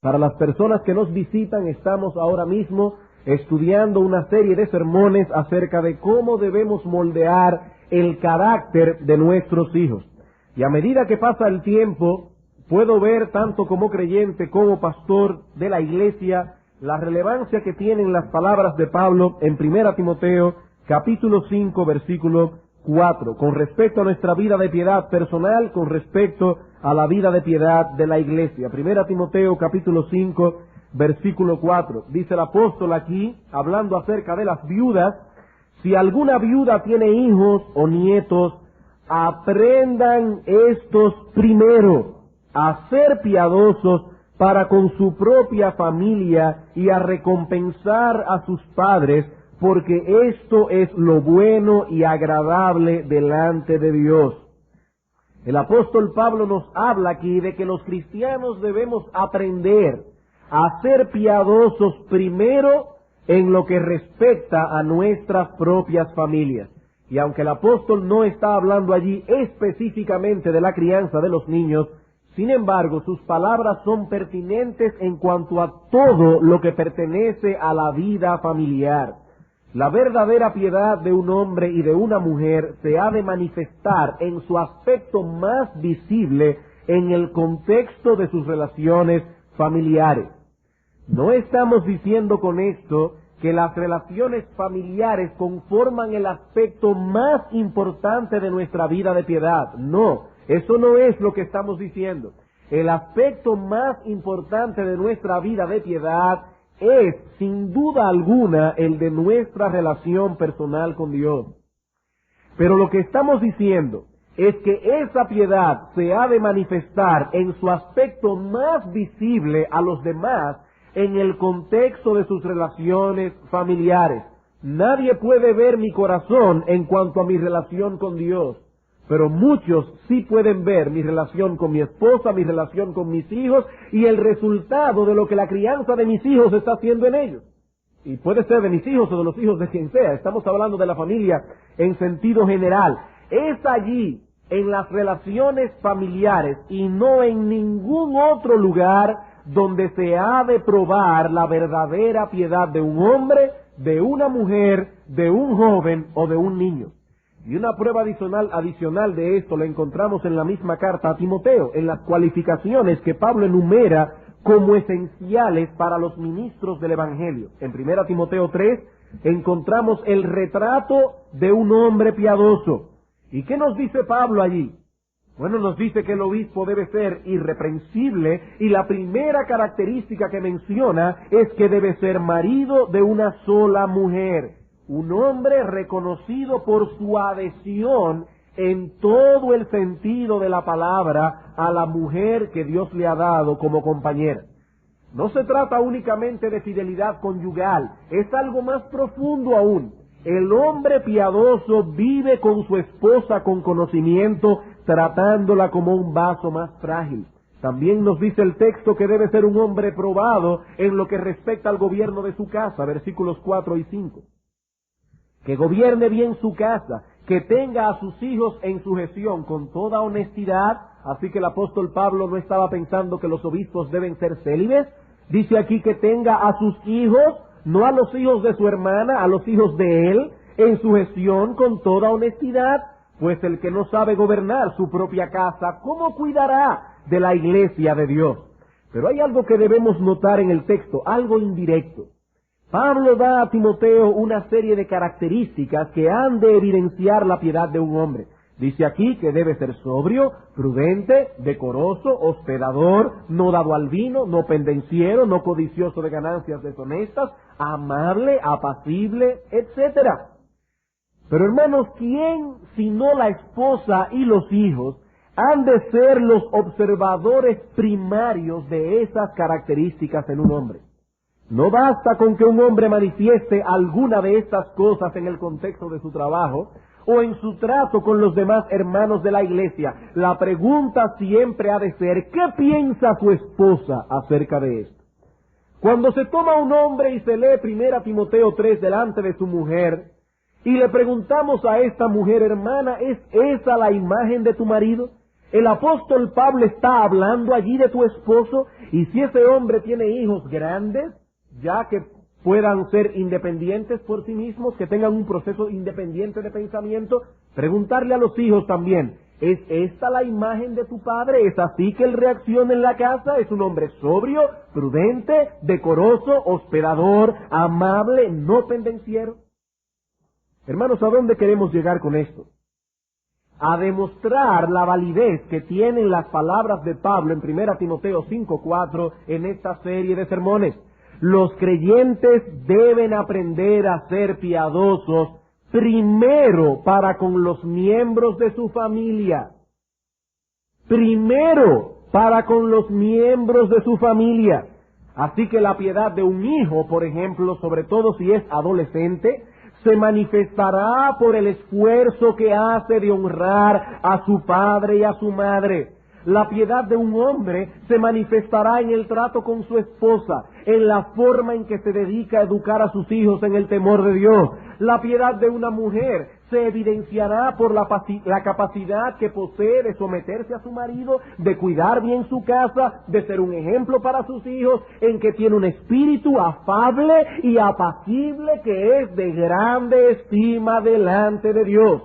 Para las personas que nos visitan, estamos ahora mismo estudiando una serie de sermones acerca de cómo debemos moldear el carácter de nuestros hijos. Y a medida que pasa el tiempo, puedo ver, tanto como creyente como pastor de la iglesia, la relevancia que tienen las palabras de Pablo en 1 Timoteo, capítulo 5, versículo 4, con respecto a nuestra vida de piedad personal, con respecto a la vida de piedad de la iglesia. 1 Timoteo, capítulo 5, versículo 4. Dice el apóstol aquí, hablando acerca de las viudas: si alguna viuda tiene hijos o nietos, aprendan estos primero a ser piadosos para con su propia familia y a recompensar a sus padres, porque esto es lo bueno y agradable delante de Dios. El apóstol Pablo nos habla aquí de que los cristianos debemos aprender a ser piadosos primero en lo que respecta a nuestras propias familias. Y aunque el apóstol no está hablando allí específicamente de la crianza de los niños, sin embargo, sus palabras son pertinentes en cuanto a todo lo que pertenece a la vida familiar. La verdadera piedad de un hombre y de una mujer se ha de manifestar en su aspecto más visible en el contexto de sus relaciones familiares. No estamos diciendo con esto que las relaciones familiares conforman el aspecto más importante de nuestra vida de piedad. No, eso no es lo que estamos diciendo. El aspecto más importante de nuestra vida de piedad es, sin duda alguna, el de nuestra relación personal con Dios. Pero lo que estamos diciendo es que esa piedad se ha de manifestar en su aspecto más visible a los demás en el contexto de sus relaciones familiares. Nadie puede ver mi corazón en cuanto a mi relación con Dios, pero muchos sí pueden ver mi relación con mi esposa, mi relación con mis hijos y el resultado de lo que la crianza de mis hijos está haciendo en ellos. Y puede ser de mis hijos o de los hijos de quien sea, estamos hablando de la familia en sentido general. Es allí, en las relaciones familiares y no en ningún otro lugar, donde se ha de probar la verdadera piedad de un hombre, de una mujer, de un joven o de un niño. Y una prueba adicional de esto la encontramos en la misma carta a Timoteo, en las cualificaciones que Pablo enumera como esenciales para los ministros del Evangelio. En 1 Timoteo 3 encontramos el retrato de un hombre piadoso. ¿Y qué nos dice Pablo allí? Bueno, nos dice que el obispo debe ser irreprensible y la primera característica que menciona es que debe ser marido de una sola mujer. Un hombre reconocido por su adhesión en todo el sentido de la palabra a la mujer que Dios le ha dado como compañera. No se trata únicamente de fidelidad conyugal, es algo más profundo aún. El hombre piadoso vive con su esposa con conocimiento, tratándola como un vaso más frágil. También nos dice el texto que debe ser un hombre probado en lo que respecta al gobierno de su casa, versículos 4 y 5. Que gobierne bien su casa, que tenga a sus hijos en sujeción con toda honestidad. Así que el apóstol Pablo no estaba pensando que los obispos deben ser célibes. Dice aquí que tenga a sus hijos, no a los hijos de su hermana, a los hijos de él, en sujeción con toda honestidad. Pues el que no sabe gobernar su propia casa, ¿cómo cuidará de la iglesia de Dios? Pero hay algo que debemos notar en el texto, algo indirecto. Pablo da a Timoteo una serie de características que han de evidenciar la piedad de un hombre. Dice aquí que debe ser sobrio, prudente, decoroso, hospedador, no dado al vino, no pendenciero, no codicioso de ganancias deshonestas, amable, apacible, etcétera. Pero hermanos, ¿quién sino la esposa y los hijos han de ser los observadores primarios de esas características en un hombre? No basta con que un hombre manifieste alguna de estas cosas en el contexto de su trabajo, o en su trato con los demás hermanos de la iglesia. La pregunta siempre ha de ser, ¿qué piensa su esposa acerca de esto? Cuando se toma un hombre y se lee 1 Timoteo 3 delante de su mujer, y le preguntamos a esta mujer, hermana, ¿es esa la imagen de tu marido? El apóstol Pablo está hablando allí de tu esposo, y si ese hombre tiene hijos grandes, ya que puedan ser independientes por sí mismos, que tengan un proceso independiente de pensamiento, preguntarle a los hijos también, ¿es esta la imagen de tu padre? ¿Es así que él reacciona en la casa? ¿Es un hombre sobrio, prudente, decoroso, hospedador, amable, no pendenciero? Hermanos, ¿a dónde queremos llegar con esto? A demostrar la validez que tienen las palabras de Pablo en 1 Timoteo 5:4 en esta serie de sermones. Los creyentes deben aprender a ser piadosos primero para con los miembros de su familia. Primero para con los miembros de su familia. Así que la piedad de un hijo, por ejemplo, sobre todo si es adolescente, se manifestará por el esfuerzo que hace de honrar a su padre y a su madre. La piedad de un hombre se manifestará en el trato con su esposa, en la forma en que se dedica a educar a sus hijos en el temor de Dios. La piedad de una mujer se evidenciará por la capacidad que posee de someterse a su marido, de cuidar bien su casa, de ser un ejemplo para sus hijos, en que tiene un espíritu afable y apacible que es de grande estima delante de Dios.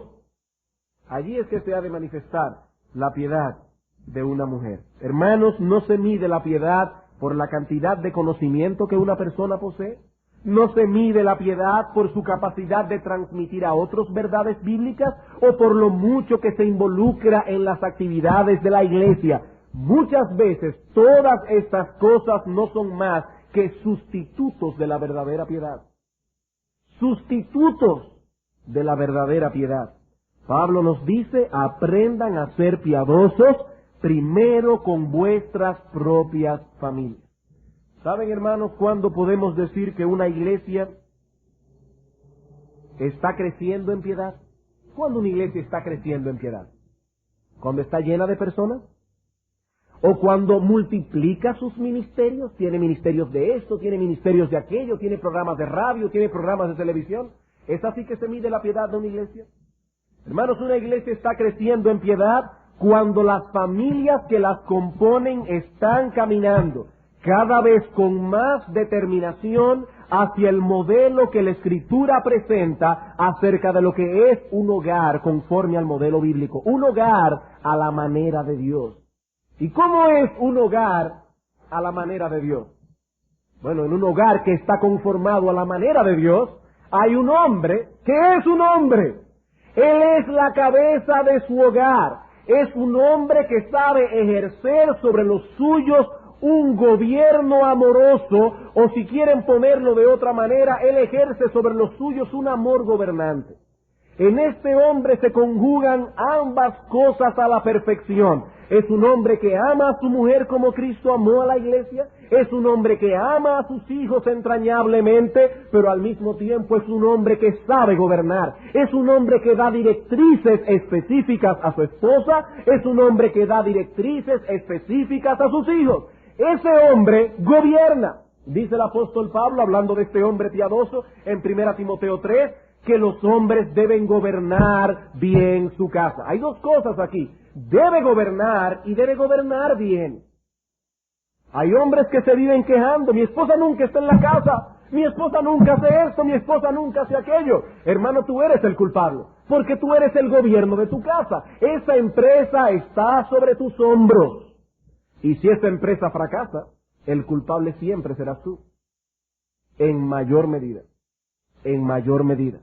Allí es que se ha de manifestar la piedad de una mujer. Hermanos, no se mide la piedad por la cantidad de conocimiento que una persona posee. No se mide la piedad por su capacidad de transmitir a otros verdades bíblicas o por lo mucho que se involucra en las actividades de la iglesia. Muchas veces todas estas cosas no son más que sustitutos de la verdadera piedad. Sustitutos de la verdadera piedad. Pablo nos dice, aprendan a ser piadosos primero con vuestras propias familias. ¿Saben, hermanos, cuándo podemos decir que una iglesia está creciendo en piedad? ¿Cuándo una iglesia está creciendo en piedad? ¿Cuando está llena de personas? ¿O cuando multiplica sus ministerios? Tiene ministerios de esto, tiene ministerios de aquello, tiene programas de radio, tiene programas de televisión. ¿Es así que se mide la piedad de una iglesia? Hermanos, una iglesia está creciendo en piedad cuando las familias que las componen están caminando cada vez con más determinación hacia el modelo que la Escritura presenta acerca de lo que es un hogar conforme al modelo bíblico, un hogar a la manera de Dios. ¿Y cómo es un hogar a la manera de Dios? Bueno, en un hogar que está conformado a la manera de Dios, hay un hombre que es un hombre. Él es la cabeza de su hogar. Es un hombre que sabe ejercer sobre los suyos un gobierno amoroso, o si quieren ponerlo de otra manera, él ejerce sobre los suyos un amor gobernante. En este hombre se conjugan ambas cosas a la perfección. Es un hombre que ama a su mujer como Cristo amó a la iglesia. Es un hombre que ama a sus hijos entrañablemente, pero al mismo tiempo es un hombre que sabe gobernar. Es un hombre que da directrices específicas a su esposa. Es un hombre que da directrices específicas a sus hijos. Ese hombre gobierna. Dice el apóstol Pablo, hablando de este hombre piadoso, en 1 Timoteo 3, que los hombres deben gobernar bien su casa. Hay dos cosas aquí. Debe gobernar y debe gobernar bien. Hay hombres que se viven quejando. Mi esposa nunca está en la casa. Mi esposa nunca hace esto. Mi esposa nunca hace aquello. Hermano, tú eres el culpable. Porque tú eres el gobierno de tu casa. Esa empresa está sobre tus hombros. Y si esa empresa fracasa, el culpable siempre serás tú. En mayor medida. En mayor medida.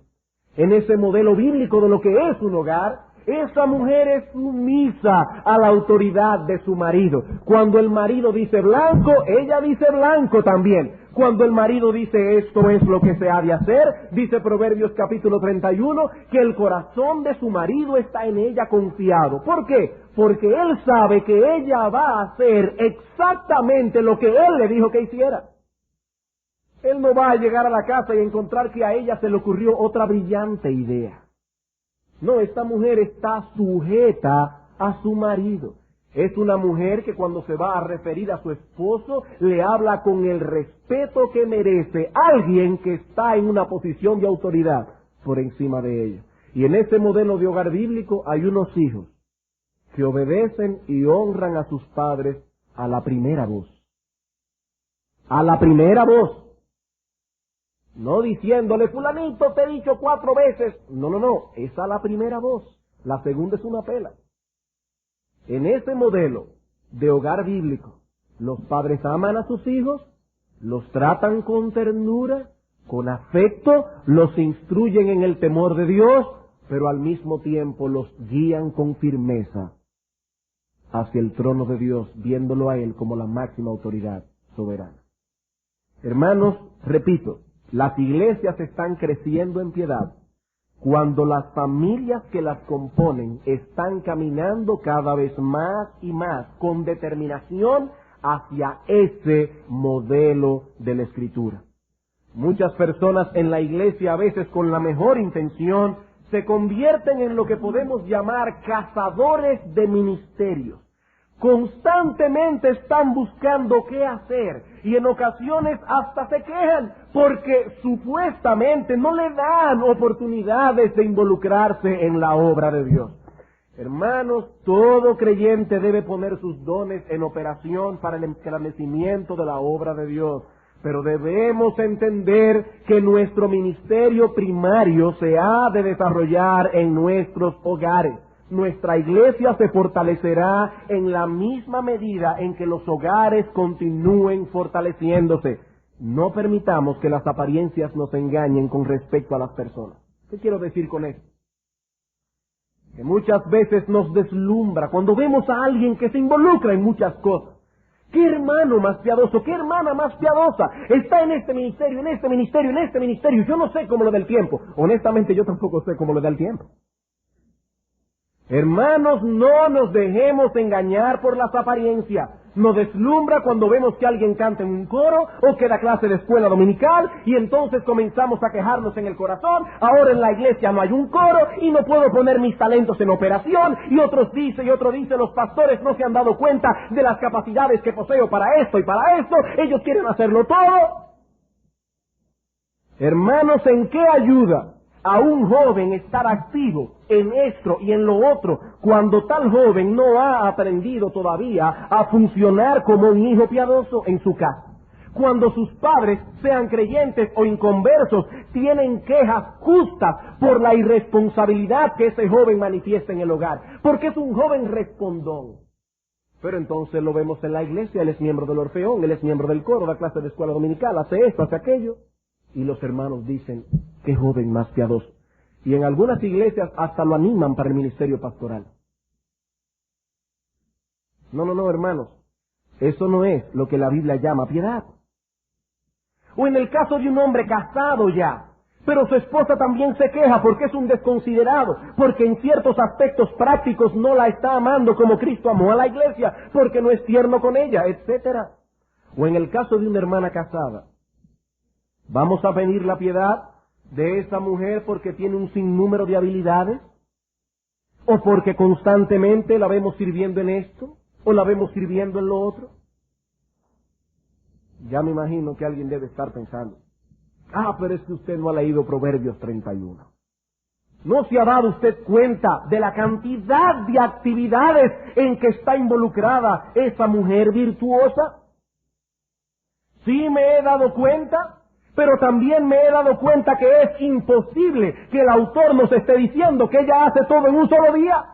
En ese modelo bíblico de lo que es un hogar, esa mujer es sumisa a la autoridad de su marido. Cuando el marido dice blanco, ella dice blanco también. Cuando el marido dice esto es lo que se ha de hacer, dice Proverbios capítulo 31, que el corazón de su marido está en ella confiado. ¿Por qué? Porque él sabe que ella va a hacer exactamente lo que él le dijo que hiciera. Él no va a llegar a la casa y encontrar que a ella se le ocurrió otra brillante idea. No, esta mujer está sujeta a su marido. Es una mujer que cuando se va a referir a su esposo, le habla con el respeto que merece alguien que está en una posición de autoridad por encima de ella. Y en ese modelo de hogar bíblico hay unos hijos que obedecen y honran a sus padres a la primera voz. A la primera voz. No diciéndole, fulanito, te he dicho 4 veces. No, es a la primera voz. La segunda es una pela. En ese modelo de hogar bíblico, los padres aman a sus hijos, los tratan con ternura, con afecto, los instruyen en el temor de Dios, pero al mismo tiempo los guían con firmeza hacia el trono de Dios, viéndolo a Él como la máxima autoridad soberana. Hermanos, repito, las iglesias están creciendo en piedad cuando las familias que las componen están caminando cada vez más y más con determinación hacia ese modelo de la Escritura. Muchas personas en la iglesia, a veces con la mejor intención, se convierten en lo que podemos llamar cazadores de ministerios. Constantemente están buscando qué hacer y en ocasiones hasta se quejan porque supuestamente no le dan oportunidades de involucrarse en la obra de Dios. Hermanos, todo creyente debe poner sus dones en operación para el engrandecimiento de la obra de Dios. Pero debemos entender que nuestro ministerio primario se ha de desarrollar en nuestros hogares. Nuestra iglesia se fortalecerá en la misma medida en que los hogares continúen fortaleciéndose. No permitamos que las apariencias nos engañen con respecto a las personas. ¿Qué quiero decir con esto? Que muchas veces nos deslumbra cuando vemos a alguien que se involucra en muchas cosas. ¿Qué hermano más piadoso? ¿Qué hermana más piadosa? Está en este ministerio, en este ministerio, en este ministerio. Yo no sé cómo le da el tiempo. Honestamente, yo tampoco sé cómo le da el tiempo. Hermanos, no nos dejemos engañar por las apariencias. Nos deslumbra cuando vemos que alguien canta en un coro o que da clase de escuela dominical y entonces comenzamos a quejarnos en el corazón. Ahora en la iglesia no hay un coro y no puedo poner mis talentos en operación. Y otros dicen y otro dice, los pastores no se han dado cuenta de las capacidades que poseo para esto y para esto. Ellos quieren hacerlo todo. Hermanos, ¿en qué ayuda a un joven estar activo en esto y en lo otro cuando tal joven no ha aprendido todavía a funcionar como un hijo piadoso en su casa? Cuando sus padres, sean creyentes o inconversos, tienen quejas justas por la irresponsabilidad que ese joven manifiesta en el hogar, porque es un joven respondón. Pero entonces lo vemos en la iglesia, él es miembro del Orfeón, él es miembro del coro, da clase de escuela dominical, hace esto, hace aquello. Y los hermanos dicen, qué joven más piadoso. Y en algunas iglesias hasta lo animan para el ministerio pastoral. No, hermanos. Eso no es lo que la Biblia llama piedad. O en el caso de un hombre casado ya, pero su esposa también se queja porque es un desconsiderado, porque en ciertos aspectos prácticos no la está amando como Cristo amó a la iglesia, porque no es tierno con ella, etcétera. O en el caso de una hermana casada, ¿vamos a pedir la piedad de esa mujer porque tiene un sinnúmero de habilidades? ¿O porque constantemente la vemos sirviendo en esto? ¿O la vemos sirviendo en lo otro? Ya me imagino que alguien debe estar pensando, pero es que usted no ha leído Proverbios 31. ¿No se ha dado usted cuenta de la cantidad de actividades en que está involucrada esa mujer virtuosa? Sí me he dado cuenta. Pero también me he dado cuenta que es imposible que el autor nos esté diciendo que ella hace todo en un solo día.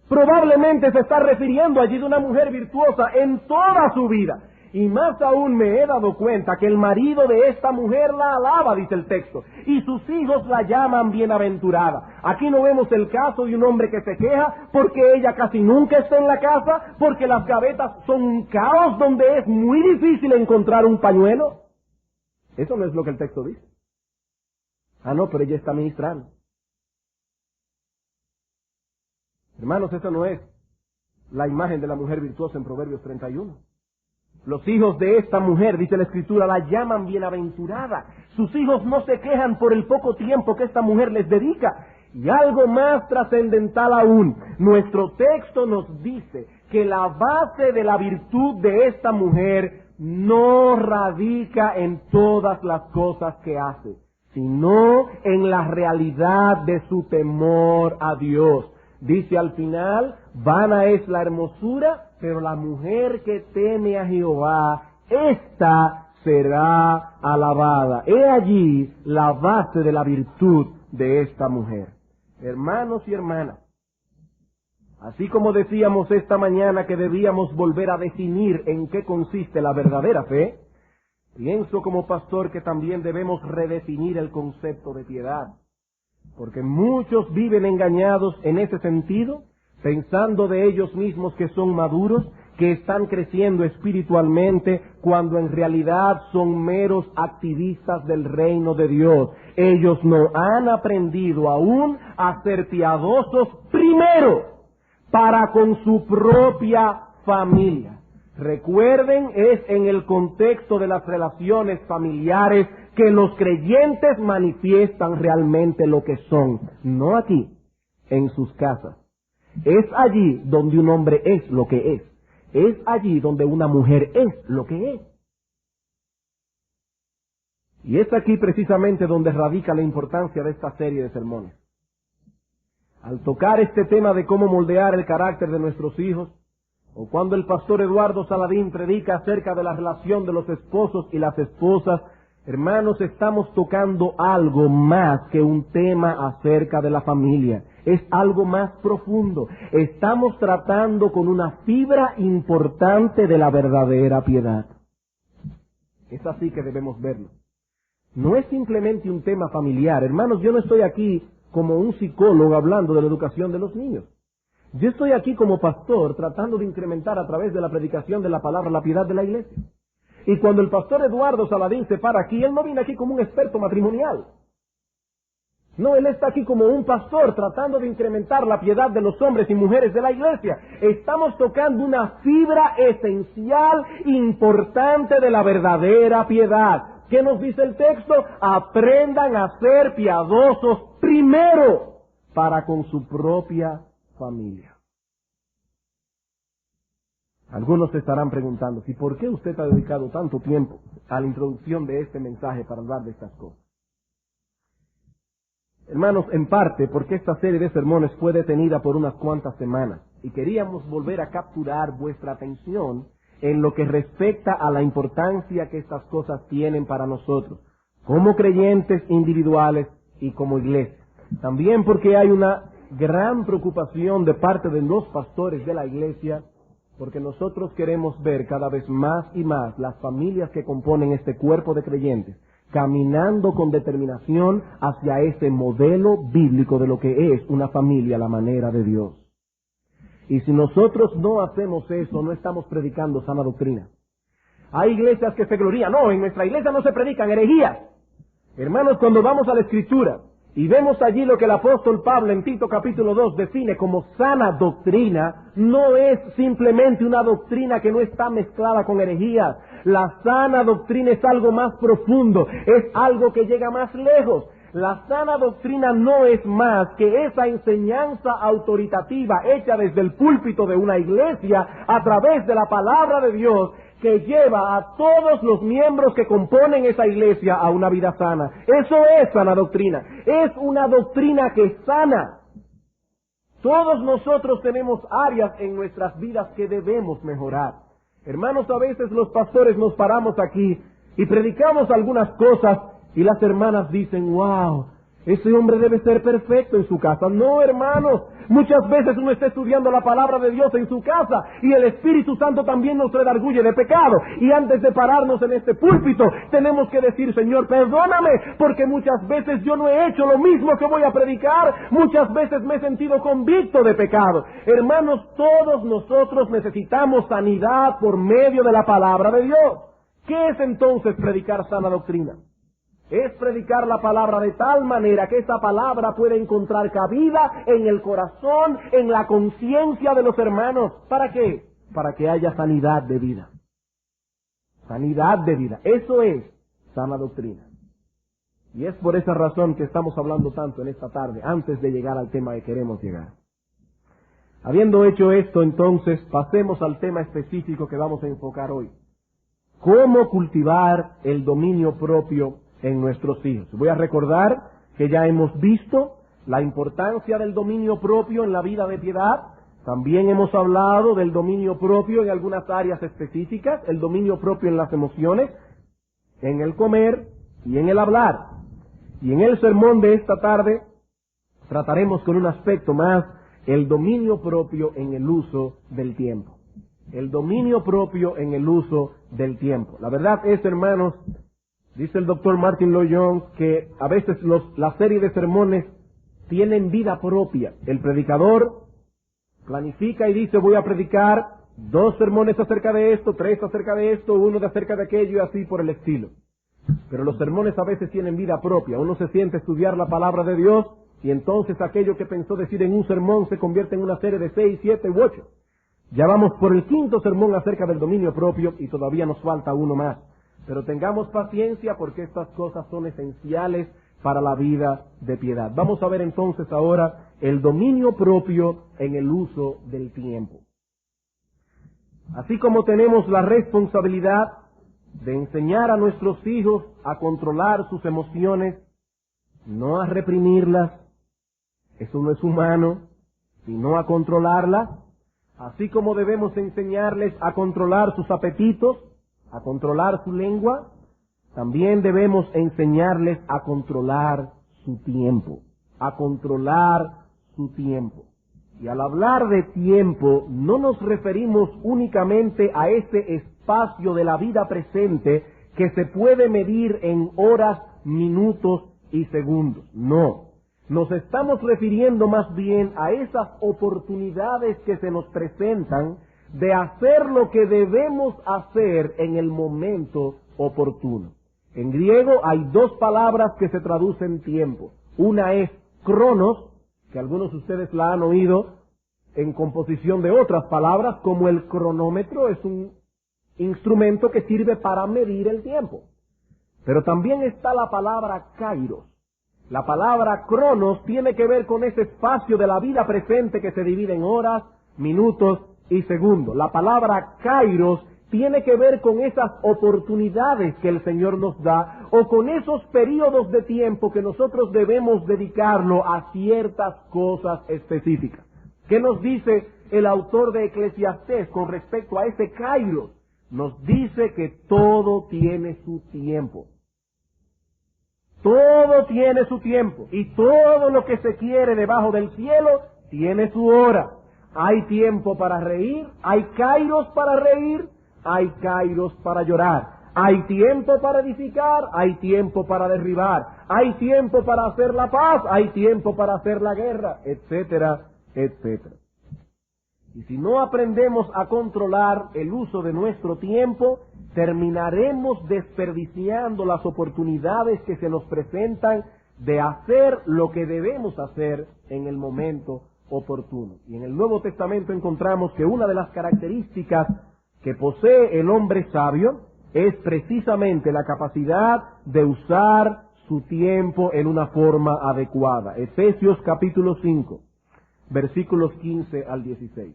Probablemente se está refiriendo allí de una mujer virtuosa en toda su vida. Y más aún me he dado cuenta que el marido de esta mujer la alaba, dice el texto, y sus hijos la llaman bienaventurada. Aquí no vemos el caso de un hombre que se queja porque ella casi nunca está en la casa, porque las gavetas son un caos donde es muy difícil encontrar un pañuelo. Eso no es lo que el texto dice. No, pero ella está ministrando. Hermanos, esa no es la imagen de la mujer virtuosa en Proverbios 31. Los hijos de esta mujer, dice la Escritura, la llaman bienaventurada. Sus hijos no se quejan por el poco tiempo que esta mujer les dedica. Y algo más trascendental aún, nuestro texto nos dice que la base de la virtud de esta mujer no radica en todas las cosas que hace, sino en la realidad de su temor a Dios. Dice al final, vana es la hermosura, pero la mujer que teme a Jehová, ésta será alabada. He allí la base de la virtud de esta mujer. Hermanos y hermanas, así como decíamos esta mañana que debíamos volver a definir en qué consiste la verdadera fe, pienso como pastor que también debemos redefinir el concepto de piedad, porque muchos viven engañados en ese sentido, pensando de ellos mismos que son maduros, que están creciendo espiritualmente, cuando en realidad son meros activistas del reino de Dios. Ellos no han aprendido aún a ser piadosos primero para con su propia familia. Recuerden, es en el contexto de las relaciones familiares que los creyentes manifiestan realmente lo que son, no aquí, en sus casas. Es allí donde un hombre es lo que es. Es allí donde una mujer es lo que es. Y es aquí precisamente donde radica la importancia de esta serie de sermones. Al tocar este tema de cómo moldear el carácter de nuestros hijos, o cuando el pastor Eduardo Saladín predica acerca de la relación de los esposos y las esposas, hermanos, estamos tocando algo más que un tema acerca de la familia. Es algo más profundo. Estamos tratando con una fibra importante de la verdadera piedad. Es así que debemos verlo. No es simplemente un tema familiar. Hermanos, yo no estoy aquí como un psicólogo hablando de la educación de los niños. Yo estoy aquí como pastor tratando de incrementar a través de la predicación de la palabra la piedad de la iglesia. Y cuando el pastor Eduardo Saladín se para aquí, él no viene aquí como un experto matrimonial. No, él está aquí como un pastor tratando de incrementar la piedad de los hombres y mujeres de la iglesia. Estamos tocando una fibra esencial, importante de la verdadera piedad. ¿Qué nos dice el texto? Aprendan a ser piadosos primero para con su propia familia. Algunos se estarán preguntando, ¿y por qué usted ha dedicado tanto tiempo a la introducción de este mensaje para hablar de estas cosas? Hermanos, en parte porque esta serie de sermones fue detenida por unas cuantas semanas y queríamos volver a capturar vuestra atención en lo que respecta a la importancia que estas cosas tienen para nosotros, como creyentes individuales y como iglesia. También porque hay una gran preocupación de parte de los pastores de la iglesia, porque nosotros queremos ver cada vez más y más las familias que componen este cuerpo de creyentes caminando con determinación hacia ese modelo bíblico de lo que es una familia a la manera de Dios. Y si nosotros no hacemos eso, no estamos predicando sana doctrina. Hay iglesias que se glorían, no, en nuestra iglesia no se predican herejías. Hermanos, cuando vamos a la Escritura y vemos allí lo que el apóstol Pablo en Tito capítulo 2 define como sana doctrina, no es simplemente una doctrina que no está mezclada con herejías. La sana doctrina es algo más profundo, es algo que llega más lejos. La sana doctrina no es más que esa enseñanza autoritativa hecha desde el púlpito de una iglesia a través de la palabra de Dios, que lleva a todos los miembros que componen esa iglesia a una vida sana. Eso es sana doctrina. Es una doctrina que sana. Todos nosotros tenemos áreas en nuestras vidas que debemos mejorar. Hermanos, a veces los pastores nos paramos aquí y predicamos algunas cosas y las hermanas dicen, wow, ese hombre debe ser perfecto en su casa. No, hermanos, muchas veces uno está estudiando la palabra de Dios en su casa y el Espíritu Santo también nos redarguye de pecado. Y antes de pararnos en este púlpito, tenemos que decir, Señor, perdóname, porque muchas veces yo no he hecho lo mismo que voy a predicar. Muchas veces me he sentido convicto de pecado. Hermanos, todos nosotros necesitamos sanidad por medio de la palabra de Dios. ¿Qué es entonces predicar sana doctrina? Es predicar la palabra de tal manera que esa palabra pueda encontrar cabida en el corazón, en la conciencia de los hermanos. ¿Para qué? Para que haya sanidad de vida. Sanidad de vida. Eso es sana doctrina. Y es por esa razón que estamos hablando tanto en esta tarde, antes de llegar al tema que queremos llegar. Habiendo hecho esto, entonces, pasemos al tema específico que vamos a enfocar hoy. ¿Cómo cultivar el dominio propio en nuestros hijos? Voy a recordar que ya hemos visto la importancia del dominio propio en la vida de piedad. También hemos hablado del dominio propio en algunas áreas específicas, el dominio propio en las emociones, en el comer y en el hablar. Y en el sermón de esta tarde trataremos con un aspecto más, el dominio propio en el uso del tiempo. El dominio propio en el uso del tiempo. La verdad es, hermanos, dice el doctor Martin Lloyd-Jones, que a veces la serie de sermones tienen vida propia. El predicador planifica y dice, voy a predicar 2 sermones acerca de esto, 3 acerca de esto, 1 acerca de aquello y así por el estilo. Pero los sermones a veces tienen vida propia. Uno se siente a estudiar la palabra de Dios y entonces aquello que pensó decir en un sermón se convierte en una serie de 6, 7 u 8. Ya vamos por el 5º sermón acerca del dominio propio y todavía nos falta uno más. Pero tengamos paciencia porque estas cosas son esenciales para la vida de piedad. Vamos a ver entonces ahora el dominio propio en el uso del tiempo. Así como tenemos la responsabilidad de enseñar a nuestros hijos a controlar sus emociones, no a reprimirlas, eso no es humano, sino a controlarlas, así como debemos enseñarles a controlar sus apetitos, a controlar su lengua, también debemos enseñarles a controlar su tiempo, a controlar su tiempo. Y al hablar de tiempo, no nos referimos únicamente a ese espacio de la vida presente que se puede medir en horas, minutos y segundos. No. Nos estamos refiriendo más bien a esas oportunidades que se nos presentan de hacer lo que debemos hacer en el momento oportuno. En griego hay 2 palabras que se traducen tiempo. Una es cronos, que algunos de ustedes la han oído en composición de otras palabras, como el cronómetro es un instrumento que sirve para medir el tiempo. Pero también está la palabra kairos. La palabra cronos tiene que ver con ese espacio de la vida presente que se divide en horas, minutos y segundos. La palabra kairos tiene que ver con esas oportunidades que el Señor nos da o con esos periodos de tiempo que nosotros debemos dedicarlo a ciertas cosas específicas. ¿Qué nos dice el autor de Eclesiastés con respecto a ese kairos? Nos dice que todo tiene su tiempo. Todo tiene su tiempo y todo lo que se quiere debajo del cielo tiene su hora. Hay tiempo para reír, hay kairos para reír, hay kairos para llorar. Hay tiempo para edificar, hay tiempo para derribar, hay tiempo para hacer la paz, hay tiempo para hacer la guerra, etcétera, etcétera. Y si no aprendemos a controlar el uso de nuestro tiempo, terminaremos desperdiciando las oportunidades que se nos presentan de hacer lo que debemos hacer en el momento oportuno. Y en el Nuevo Testamento encontramos que una de las características que posee el hombre sabio es precisamente la capacidad de usar su tiempo en una forma adecuada. Efesios capítulo 5, versículos 15 al 16.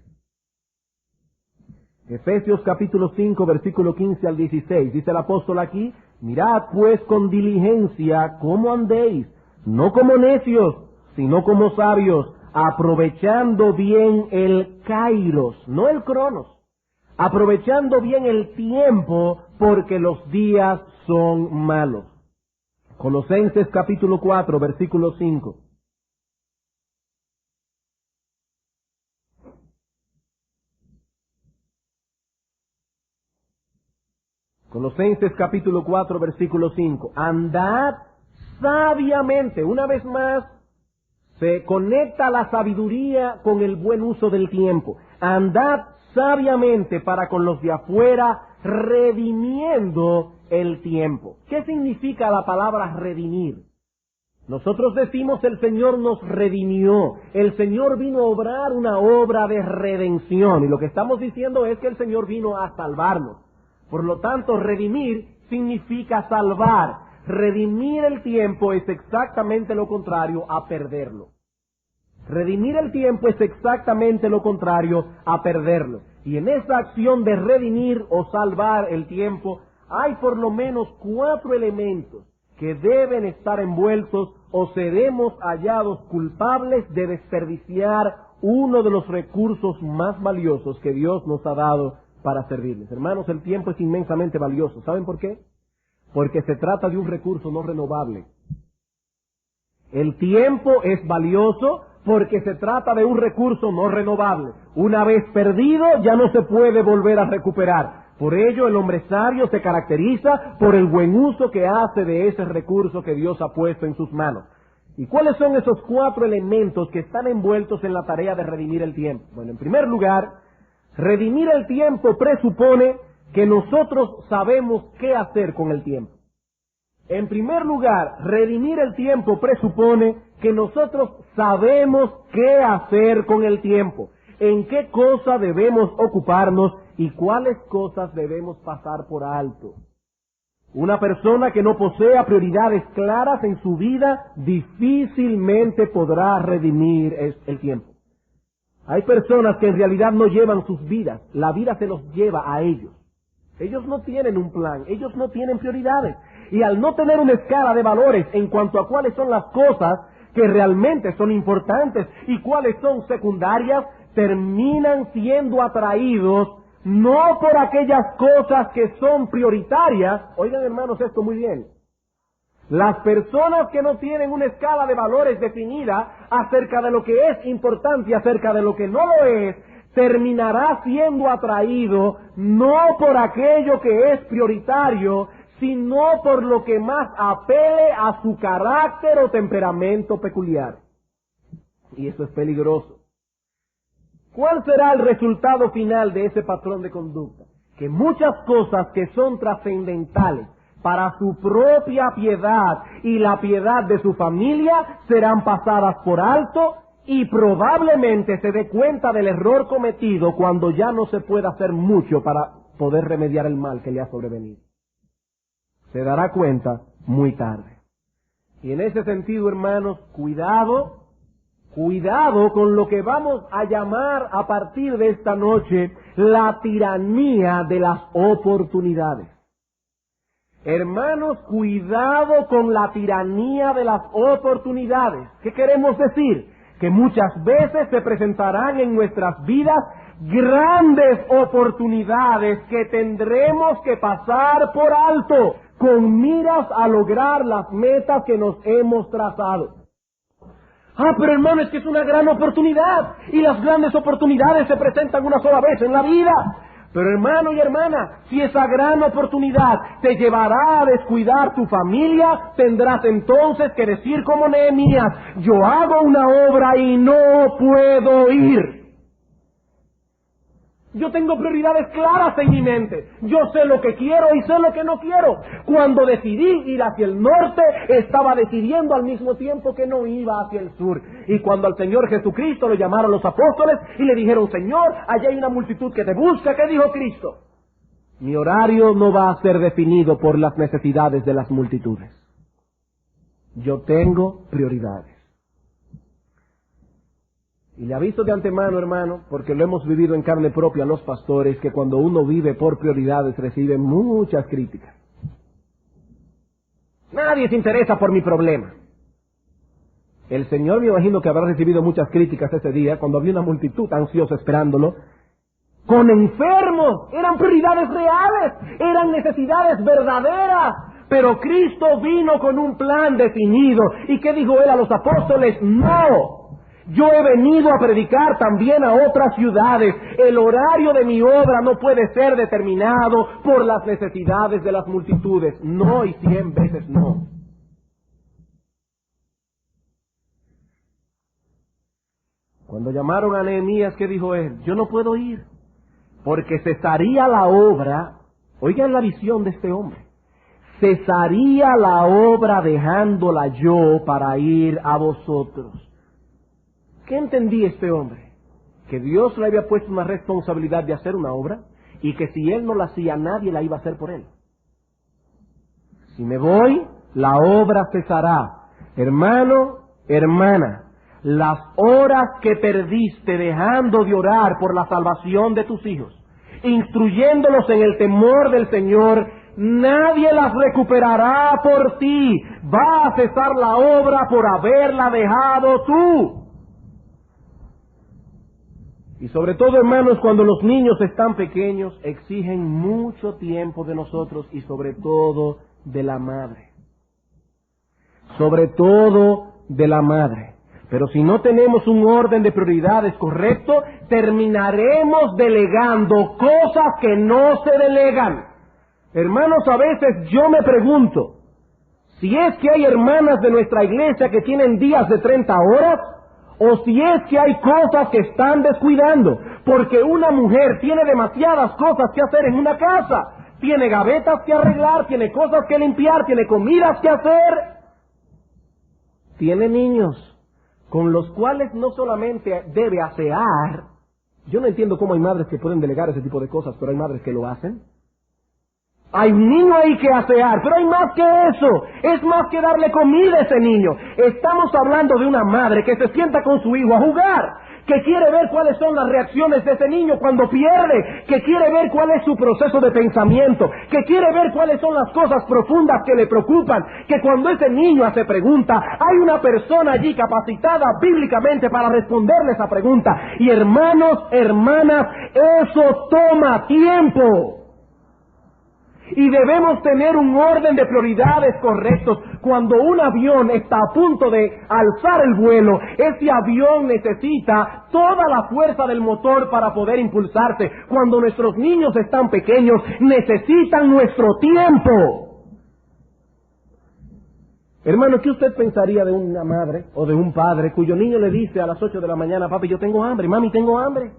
Efesios capítulo 5, versículo 15 al 16. Dice el apóstol aquí, mirad pues con diligencia cómo andéis, no como necios, sino como sabios, aprovechando bien el kairos, no el cronos, aprovechando bien el tiempo, porque los días son malos. Colosenses capítulo 4, versículo 5. Colosenses capítulo 4, versículo 5. Andad sabiamente. Una vez más, se conecta la sabiduría con el buen uso del tiempo. Andad sabiamente para con los de afuera, redimiendo el tiempo. ¿Qué significa la palabra redimir? Nosotros decimos el Señor nos redimió. El Señor vino a obrar una obra de redención. Y lo que estamos diciendo es que el Señor vino a salvarnos. Por lo tanto, redimir significa salvar. redimir el tiempo es exactamente lo contrario a perderlo. Redimir el tiempo es exactamente lo contrario a perderlo. Y en esa acción de redimir o salvar el tiempo, hay por lo menos 4 elementos que deben estar envueltos o seremos hallados culpables de desperdiciar uno de los recursos más valiosos que Dios nos ha dado para servirles. Hermanos, el tiempo es inmensamente valioso. ¿Saben por qué? Porque se trata de un recurso no renovable. El tiempo es valioso porque se trata de un recurso no renovable. Una vez perdido, ya no se puede volver a recuperar. Por ello, el hombre sabio se caracteriza por el buen uso que hace de ese recurso que Dios ha puesto en sus manos. ¿Y cuáles son esos 4 elementos que están envueltos en la tarea de redimir el tiempo? Bueno, en primer lugar, redimir el tiempo presupone que nosotros sabemos qué hacer con el tiempo. En primer lugar, redimir el tiempo presupone que nosotros sabemos qué hacer con el tiempo, en qué cosa debemos ocuparnos y cuáles cosas debemos pasar por alto. Una persona que no posea prioridades claras en su vida difícilmente podrá redimir el tiempo. Hay personas que en realidad no llevan sus vidas, la vida se los lleva a ellos. Ellos no tienen un plan, ellos no tienen prioridades. Y al no tener una escala de valores en cuanto a cuáles son las cosas que realmente son importantes y cuáles son secundarias, terminan siendo atraídos no por aquellas cosas que son prioritarias. Oigan, hermanos, esto muy bien. Las personas que no tienen una escala de valores definida acerca de lo que es importante y acerca de lo que no lo es, terminará siendo atraído no por aquello que es prioritario, sino por lo que más apele a su carácter o temperamento peculiar. Y eso es peligroso. ¿Cuál será el resultado final de ese patrón de conducta? Que muchas cosas que son trascendentales para su propia piedad y la piedad de su familia serán pasadas por alto y probablemente se dé cuenta del error cometido cuando ya no se pueda hacer mucho para poder remediar el mal que le ha sobrevenido. Se dará cuenta muy tarde. Y en ese sentido, hermanos, cuidado con lo que vamos a llamar a partir de esta noche la tiranía de las oportunidades. Hermanos, cuidado con la tiranía de las oportunidades. ¿Qué queremos decir? Que muchas veces se presentarán en nuestras vidas grandes oportunidades que tendremos que pasar por alto con miras a lograr las metas que nos hemos trazado. Pero hermano, es que es una gran oportunidad y las grandes oportunidades se presentan una sola vez en la vida. Pero hermano y hermana, si esa gran oportunidad te llevará a descuidar tu familia, tendrás entonces que decir como Nehemías: yo hago una obra y no puedo ir. Yo tengo prioridades claras en mi mente. Yo sé lo que quiero y sé lo que no quiero. Cuando decidí ir hacia el norte, estaba decidiendo al mismo tiempo que no iba hacia el sur. Y cuando al Señor Jesucristo lo llamaron los apóstoles y le dijeron: Señor, allá hay una multitud que te busca, ¿qué dijo Cristo? Mi horario no va a ser definido por las necesidades de las multitudes. Yo tengo prioridades. Y le aviso de antemano, hermano, porque lo hemos vivido en carne propia los pastores, que cuando uno vive por prioridades recibe muchas críticas. Nadie se interesa por mi problema. El Señor, me imagino que habrá recibido muchas críticas ese día cuando había una multitud ansiosa esperándolo. Con enfermos, eran prioridades reales, eran necesidades verdaderas. Pero Cristo vino con un plan definido. ¿Y qué dijo Él a los apóstoles? No. Yo he venido a predicar también a otras ciudades. El horario de mi obra no puede ser determinado por las necesidades de las multitudes. No, y 100 veces no. Cuando llamaron a Nehemías, ¿qué dijo él? Yo no puedo ir, porque cesaría la obra. Oigan la visión de este hombre. Cesaría la obra dejándola yo para ir a vosotros. ¿Qué entendí este hombre? Que Dios le había puesto una responsabilidad de hacer una obra y que si él no la hacía, nadie la iba a hacer por él. Si me voy, la obra cesará. Hermano, hermana, las horas que perdiste dejando de orar por la salvación de tus hijos, instruyéndolos en el temor del Señor, nadie las recuperará por ti. Va a cesar la obra por haberla dejado tú. Y sobre todo, hermanos, cuando los niños están pequeños, exigen mucho tiempo de nosotros y sobre todo de la madre. Sobre todo de la madre. Pero si no tenemos un orden de prioridades correcto, terminaremos delegando cosas que no se delegan. Hermanos, a veces yo me pregunto, si es que hay hermanas de nuestra iglesia que tienen días de 30 horas, o si es que hay cosas que están descuidando, porque una mujer tiene demasiadas cosas que hacer en una casa, tiene gavetas que arreglar, tiene cosas que limpiar, tiene comidas que hacer, tiene niños con los cuales no solamente debe asear. Yo no entiendo cómo hay madres que pueden delegar ese tipo de cosas, pero hay madres que lo hacen. Hay un niño ahí que asear, pero hay más que eso. Es más que darle comida a ese niño. Estamos hablando de una madre que se sienta con su hijo a jugar, que quiere ver cuáles son las reacciones de ese niño cuando pierde, que quiere ver cuál es su proceso de pensamiento, que quiere ver cuáles son las cosas profundas que le preocupan, que cuando ese niño hace pregunta, hay una persona allí capacitada bíblicamente para responderle esa pregunta. Y hermanos, hermanas, eso toma tiempo. Y debemos tener un orden de prioridades correctos. Cuando un avión está a punto de alzar el vuelo, ese avión necesita toda la fuerza del motor para poder impulsarse. Cuando nuestros niños están pequeños, necesitan nuestro tiempo. Hermano, ¿qué usted pensaría de una madre o de un padre cuyo niño le dice a las 8 de la mañana, papi, yo tengo hambre, mami, tengo hambre?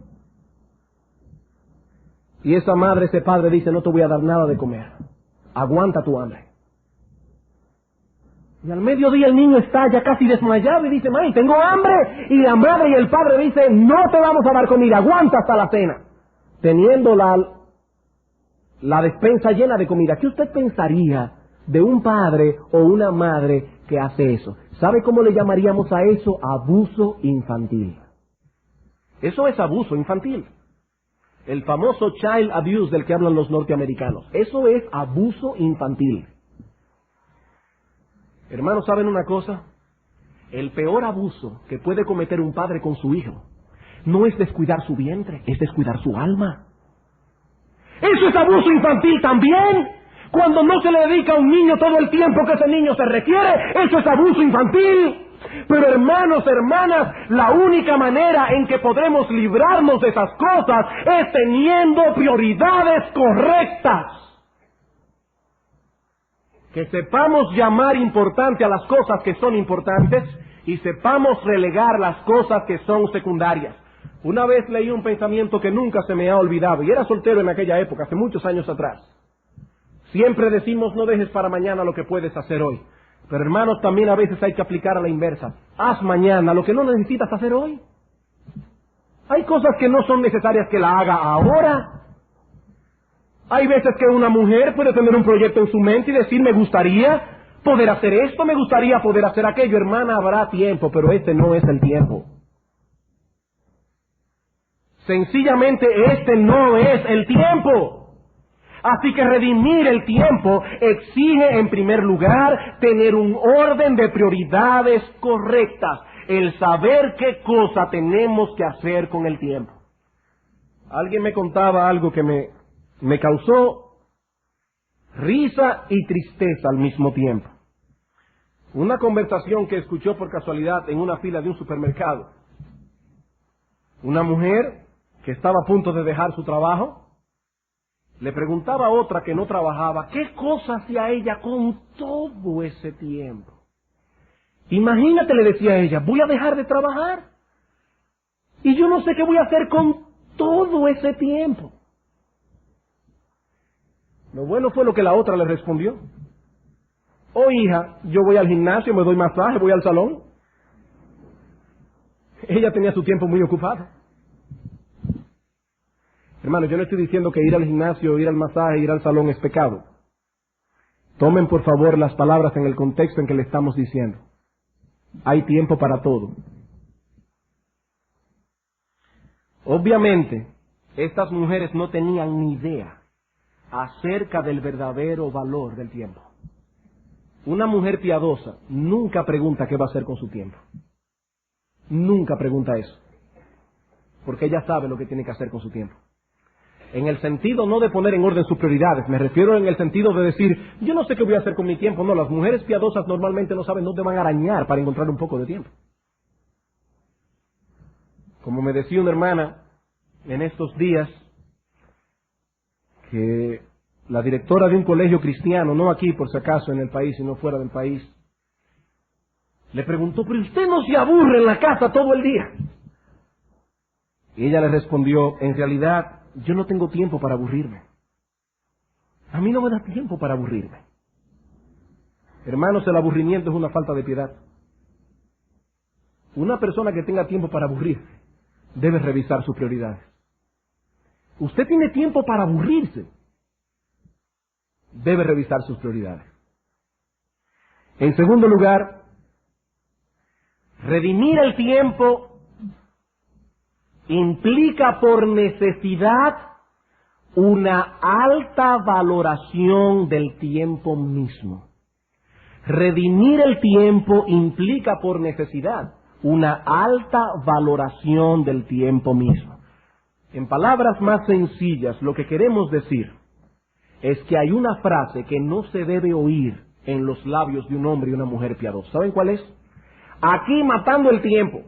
Y esa madre, ese padre dice, no te voy a dar nada de comer. Aguanta tu hambre. Y al mediodía el niño está ya casi desmayado y dice, mami, tengo hambre. Y la madre y el padre dicen, no te vamos a dar comida, aguanta hasta la cena. Teniendo la despensa llena de comida. ¿Qué usted pensaría de un padre o una madre que hace eso? ¿Sabe cómo le llamaríamos a eso? Abuso infantil. Eso es abuso infantil. El famoso child abuse del que hablan los norteamericanos. Eso es abuso infantil. Hermanos, ¿saben una cosa? El peor abuso que puede cometer un padre con su hijo no es descuidar su vientre, es descuidar su alma. Eso es abuso infantil también. Cuando no se le dedica a un niño todo el tiempo que ese niño se requiere, eso es abuso infantil. Pero hermanos, hermanas, la única manera en que podremos librarnos de esas cosas es teniendo prioridades correctas. Que sepamos llamar importante a las cosas que son importantes y sepamos relegar las cosas que son secundarias. Una vez leí un pensamiento que nunca se me ha olvidado, y era soltero en aquella época, hace muchos años atrás. Siempre decimos, no dejes para mañana lo que puedes hacer hoy. Pero hermanos, también a veces hay que aplicar a la inversa. Haz mañana lo que no necesitas hacer hoy. Hay cosas que no son necesarias que la haga ahora. Hay veces que una mujer puede tener un proyecto en su mente y decir, me gustaría poder hacer esto, me gustaría poder hacer aquello. Hermana, habrá tiempo, pero este no es el tiempo. Sencillamente este no es el tiempo. Así que redimir el tiempo exige en primer lugar tener un orden de prioridades correctas, el saber qué cosa tenemos que hacer con el tiempo. Alguien me contaba algo que me causó risa y tristeza al mismo tiempo. Una conversación que escuchó por casualidad en una fila de un supermercado. Una mujer que estaba a punto de dejar su trabajo le preguntaba a otra que no trabajaba, ¿qué cosa hacía ella con todo ese tiempo? Imagínate, le decía ella, voy a dejar de trabajar y yo no sé qué voy a hacer con todo ese tiempo. Lo bueno fue lo que la otra le respondió. Oh, hija, yo voy al gimnasio, me doy masaje, voy al salón. Ella tenía su tiempo muy ocupado. Hermano, yo no estoy diciendo que ir al gimnasio, ir al masaje, ir al salón es pecado. Tomen por favor las palabras en el contexto en que le estamos diciendo. Hay tiempo para todo. Obviamente, estas mujeres no tenían ni idea acerca del verdadero valor del tiempo. Una mujer piadosa nunca pregunta qué va a hacer con su tiempo. Nunca pregunta eso. Porque ella sabe lo que tiene que hacer con su tiempo. En el sentido no de poner en orden sus prioridades, me refiero en el sentido de decir, yo no sé qué voy a hacer con mi tiempo. No, las mujeres piadosas normalmente no saben dónde van a arañar para encontrar un poco de tiempo. Como me decía una hermana en estos días, que la directora de un colegio cristiano, no aquí por si acaso en el país, sino fuera del país, le preguntó, pero usted no se aburre en la casa todo el día. Y ella le respondió, en realidad, yo no tengo tiempo para aburrirme. A mí no me da tiempo para aburrirme. Hermanos, el aburrimiento es una falta de piedad. Una persona que tenga tiempo para aburrirse debe revisar sus prioridades. Usted tiene tiempo para aburrirse. Debe revisar sus prioridades. En segundo lugar, redimir el tiempo implica por necesidad una alta valoración del tiempo mismo. Redimir el tiempo implica por necesidad una alta valoración del tiempo mismo. En palabras más sencillas, lo que queremos decir es que hay una frase que no se debe oír en los labios de un hombre y una mujer piadosa. ¿Saben cuál es? Aquí matando el tiempo.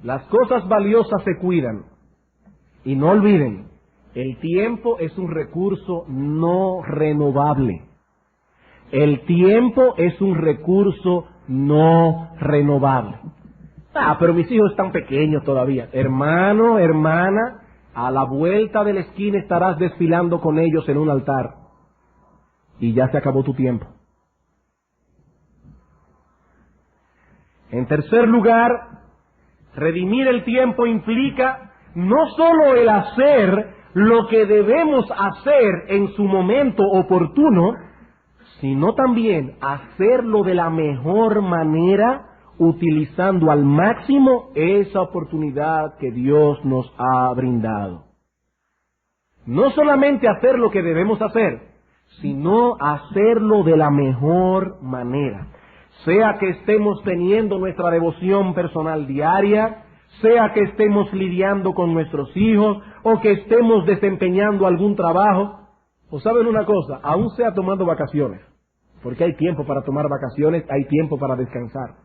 Las cosas valiosas se cuidan. Y no olviden, el tiempo es un recurso no renovable. El tiempo es un recurso no renovable. Pero mis hijos están pequeños todavía. Hermano, hermana, a la vuelta de la esquina estarás desfilando con ellos en un altar. Y ya se acabó tu tiempo. En tercer lugar, redimir el tiempo implica no solo el hacer lo que debemos hacer en su momento oportuno, sino también hacerlo de la mejor manera, utilizando al máximo esa oportunidad que Dios nos ha brindado. No solamente hacer lo que debemos hacer, sino hacerlo de la mejor manera. Sea que estemos teniendo nuestra devoción personal diaria, sea que estemos lidiando con nuestros hijos, o que estemos desempeñando algún trabajo. O saben una cosa, aún sea tomando vacaciones, porque hay tiempo para tomar vacaciones, hay tiempo para descansar.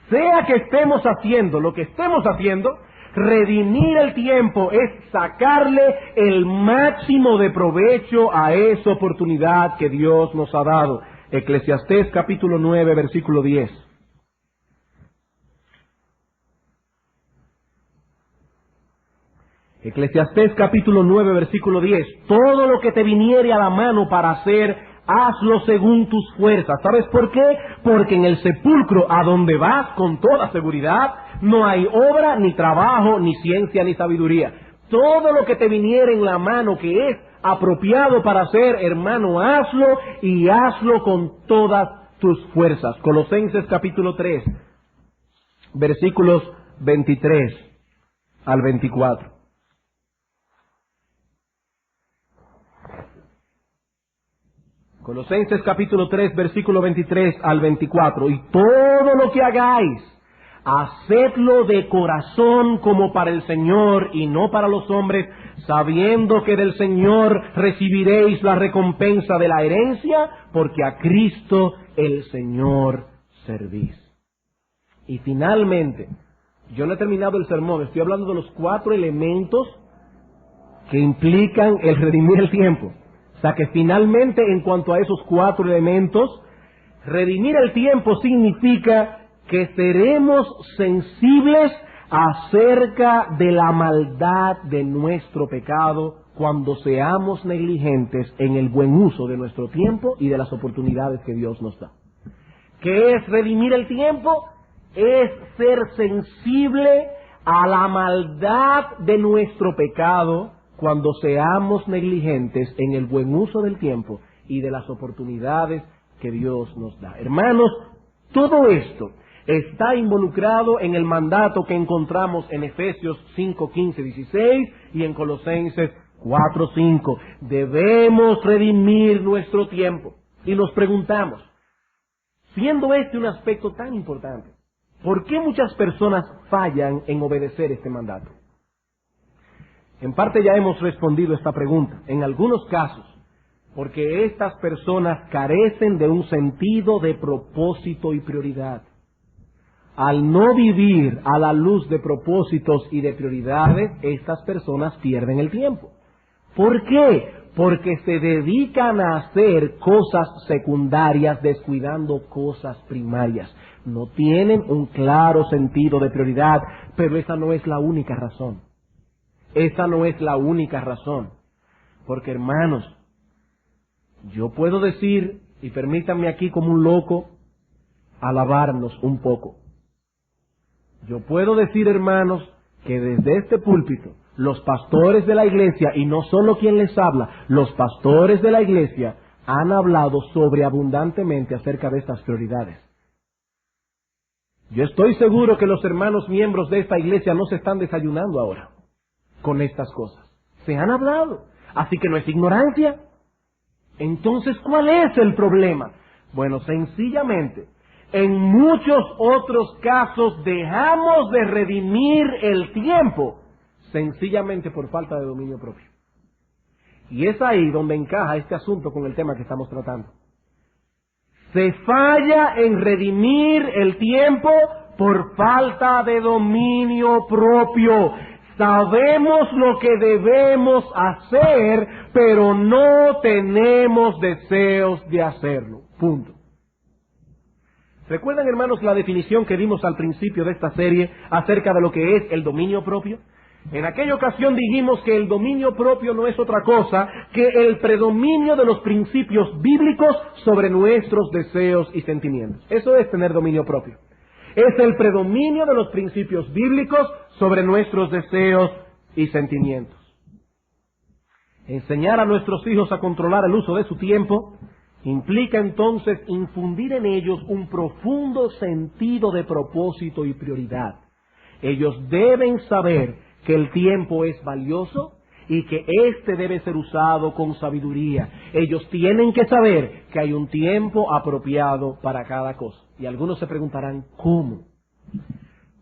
Sea que estemos haciendo lo que estemos haciendo, redimir el tiempo es sacarle el máximo de provecho a esa oportunidad que Dios nos ha dado. Eclesiastés capítulo 9, versículo 10. Eclesiastés capítulo 9, versículo 10. Todo lo que te viniere a la mano para hacer, hazlo según tus fuerzas. ¿Sabes por qué? Porque en el sepulcro a donde vas con toda seguridad no hay obra, ni trabajo, ni ciencia, ni sabiduría. Todo lo que te viniere en la mano que es apropiado para hacer, hermano, hazlo y hazlo con todas tus fuerzas. Colosenses capítulo 3, versículos 23 al 24. Colosenses capítulo 3, versículo 23 al 24. Y todo lo que hagáis, hacedlo de corazón como para el Señor y no para los hombres, sabiendo que del Señor recibiréis la recompensa de la herencia, porque a Cristo el Señor servís. Y finalmente, yo no he terminado el sermón, estoy hablando de los 4 elementos que implican el redimir el tiempo. O sea que finalmente, en cuanto a esos 4 elementos, redimir el tiempo significa que seremos sensibles acerca de la maldad de nuestro pecado cuando seamos negligentes en el buen uso de nuestro tiempo y de las oportunidades que Dios nos da. ¿Qué es redimir el tiempo? Es ser sensible a la maldad de nuestro pecado cuando seamos negligentes en el buen uso del tiempo y de las oportunidades que Dios nos da. Hermanos, todo esto está involucrado en el mandato que encontramos en Efesios 5, 15, 16 y en Colosenses 4, 5. Debemos redimir nuestro tiempo. Y nos preguntamos, siendo este un aspecto tan importante, ¿por qué muchas personas fallan en obedecer este mandato? En parte ya hemos respondido esta pregunta. En algunos casos, porque estas personas carecen de un sentido de propósito y prioridad. Al no vivir a la luz de propósitos y de prioridades, estas personas pierden el tiempo. ¿Por qué? Porque se dedican a hacer cosas secundarias descuidando cosas primarias. No tienen un claro sentido de prioridad, pero esa no es la única razón. Esa no es la única razón. Porque, hermanos, yo puedo decir, y permítanme aquí como un loco, alabarnos un poco. Yo puedo decir, hermanos, que desde este púlpito, los pastores de la iglesia, y no solo quien les habla, los pastores de la iglesia han hablado sobreabundantemente acerca de estas prioridades. Yo estoy seguro que los hermanos miembros de esta iglesia no se están desayunando ahora con estas cosas. Se han hablado. Así que no es ignorancia. Entonces, ¿cuál es el problema? Bueno, sencillamente, en muchos otros casos dejamos de redimir el tiempo, sencillamente por falta de dominio propio. Y es ahí donde encaja este asunto con el tema que estamos tratando. Se falla en redimir el tiempo por falta de dominio propio. Sabemos lo que debemos hacer, pero no tenemos deseos de hacerlo. Punto. ¿Recuerdan, hermanos, la definición que dimos al principio de esta serie acerca de lo que es el dominio propio? En aquella ocasión dijimos que el dominio propio no es otra cosa que el predominio de los principios bíblicos sobre nuestros deseos y sentimientos. Eso es tener dominio propio. Es el predominio de los principios bíblicos sobre nuestros deseos y sentimientos. Enseñar a nuestros hijos a controlar el uso de su tiempo implica entonces infundir en ellos un profundo sentido de propósito y prioridad. Ellos deben saber que el tiempo es valioso y que éste debe ser usado con sabiduría. Ellos tienen que saber que hay un tiempo apropiado para cada cosa. Y algunos se preguntarán, ¿cómo?